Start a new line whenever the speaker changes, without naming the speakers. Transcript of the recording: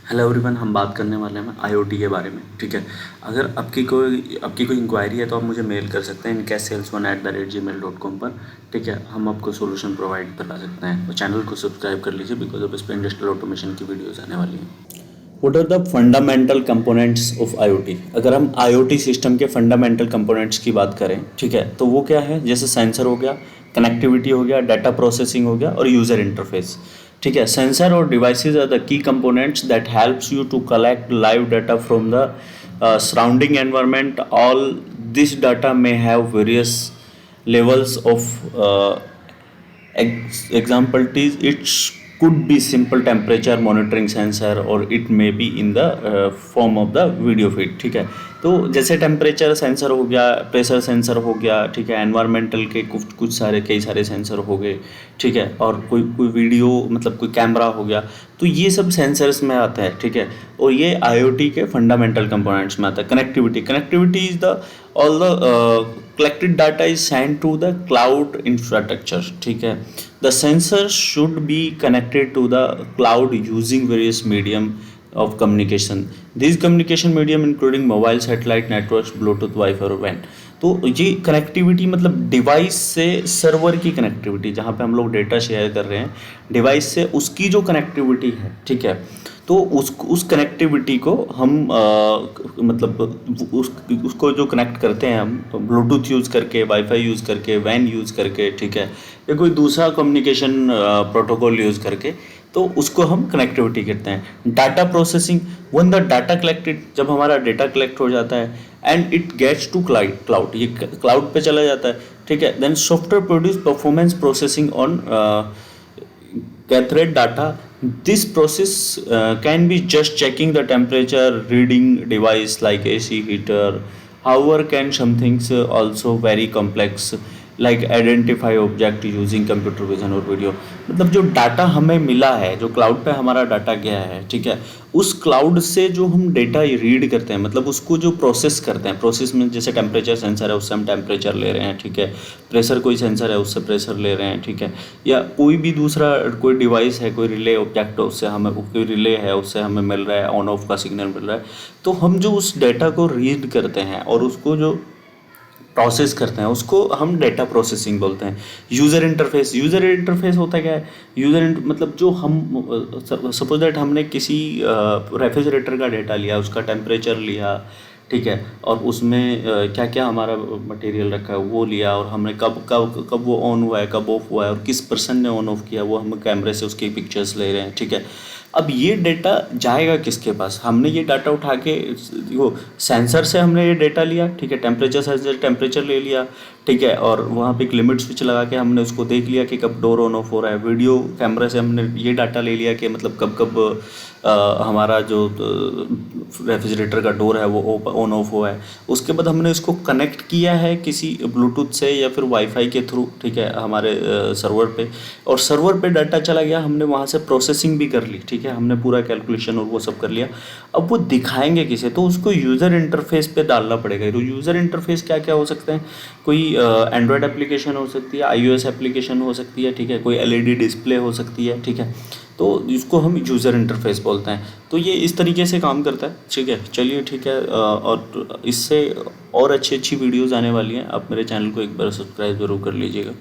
Hello everyone, हम बात करने वाले हैं आईओटी के बारे में। ठीक है, अगर आपकी कोई इंक्वायरी है तो आप मुझे मेल कर सकते हैं inkassalesone@gmail.com पर। ठीक है, हम आपको सोल्यूशन प्रोवाइड करा सकते हैं। और चैनल को सब्सक्राइब कर लीजिए बिकॉज अब इस पर इंडस्ट्रियल ऑटोमेशन की वीडियोस आने वाली हैं। What are the fundamental components of IoT? अगर हम आईओटी सिस्टम के फंडामेंटल कंपोनेंट्स की बात करें, ठीक है, तो वो क्या है? जैसे सेंसर हो गया, कनेक्टिविटी हो गया, डाटा प्रोसेसिंग हो गया और यूज़र इंटरफेस। ठीक है, सेंसर और devices are the key components that helps you to collect live data from the surrounding environment. All this data may have various levels of example is it could be simple temperature monitoring sensor or it may be in the form of the video feed. ठीक है, तो जैसे temperature sensor हो गया, pressure sensor हो गया, ठीक है, एनवायरमेंटल के कुछ सारे कई सारे सेंसर हो गए, ठीक है, और कोई वीडियो मतलब कोई कैमरा हो गया, तो ये सब सेंसर्स में आता है। ठीक है, और ये आईओटी के फंडामेंटल कंपोनेंट्स में आता है। Connectivity is the all the collected data is sent to the cloud infrastructure. ठीक है, the sensor should be connected to the cloud using various medium of communication. These communication medium including mobile, satellite networks, Bluetooth, Wi-Fi और WAN. तो ये connectivity मतलब device से server की connectivity, जहाँ पे हम लोग डेटा शेयर कर रहे हैं डिवाइस से, उसकी जो कनेक्टिविटी है, ठीक है, तो उस कनेक्टिविटी को हम मतलब उसको जो कनेक्ट करते हैं हम ब्लूटूथ यूज़ करके, वाईफाई यूज़ करके, वैन यूज़ करके, ठीक है, या कोई दूसरा कम्युनिकेशन प्रोटोकॉल यूज़ करके, तो उसको हम कनेक्टिविटी कहते हैं। Data processing, one the data collected, जब हमारा डेटा कलेक्ट हो जाता है and it gets to cloud, ये क्लाउड पे चला जाता है। ठीक है, then software produce performance processing on gathered data. This process can be just checking the temperature, reading device like AC, heater. However, can some things also very complex like identify object using computer vision और video. मतलब जो data हमें मिला है, जो cloud पे हमारा data गया है, ठीक है, उस क्लाउड से जो हम डेटा रीड करते हैं, मतलब उसको जो प्रोसेस करते हैं, प्रोसेस में जैसे टेम्परेचर सेंसर है उससे हम टेम्परेचर ले रहे हैं, ठीक है, प्रेशर कोई सेंसर है उससे प्रेशर ले रहे हैं, ठीक है, या कोई भी दूसरा कोई डिवाइस है, कोई रिले ऑब्जेक्ट है, उससे हमें कोई रिले है उससे हमें मिल रहा है, ऑन ऑफ का सिग्नल मिल रहा है, तो हम जो उस डेटा को रीड करते हैं और उसको जो प्रोसेस करते हैं उसको हम डेटा प्रोसेसिंग बोलते हैं। यूज़र इंटरफेस होता क्या है? मतलब जो हम सपोज दैट हमने किसी रेफ्रिजरेटर का डेटा लिया, उसका टेम्परेचर लिया, ठीक है, और उसमें क्या क्या हमारा मटेरियल रखा है वो लिया, और हमने कब वो ऑन हुआ है, कब ऑफ हुआ है, और किस पर्सन ने ऑन ऑफ किया, वो हम कैमरे से उसकी पिक्चर्स ले रहे हैं। ठीक है, अब ये डेटा जाएगा किसके पास? हमने ये डाटा उठा के वो सेंसर से हमने ये डेटा लिया, ठीक है, टेम्परेचर सेंसर टेम्परेचर ले लिया, ठीक है, और वहाँ पे एक लिमिट स्विच लगा के हमने उसको देख लिया कि कब डोर ऑन ऑफ हो रहा है। वीडियो कैमरे से हमने ये डाटा ले लिया कि मतलब कब कब हमारा जो रेफ्रिजरेटर का डोर है वो ऑन ऑफ हुआ है। उसके बाद हमने इसको कनेक्ट किया है किसी ब्लूटूथ से या फिर वाईफाई के थ्रू, ठीक है, हमारे सर्वर पे, और सर्वर पे डाटा चला गया, हमने वहाँ से प्रोसेसिंग भी कर ली, ठीक है, हमने पूरा कैलकुलेशन और वो सब कर लिया। अब वो दिखाएंगे किसे? तो उसको यूज़र इंटरफेस पे डालना पड़ेगा। तो यूज़र इंटरफेस क्या क्या हो सकते हैं? कोई एंड्रॉयड एप्लीकेशन हो सकती है, iOS एप्लीकेशन हो सकती है, ठीक है, कोई LED डिस्प्ले हो सकती है, ठीक है, तो इसको हम यूज़र इंटरफेस बोलते हैं। तो ये इस तरीके से काम करता है। ठीक है, चलिए ठीक है, और इससे और अच्छी वीडियोज़ आने वाली हैं। आप मेरे चैनल को एक बार सब्सक्राइब ज़रूर कर लीजिएगा।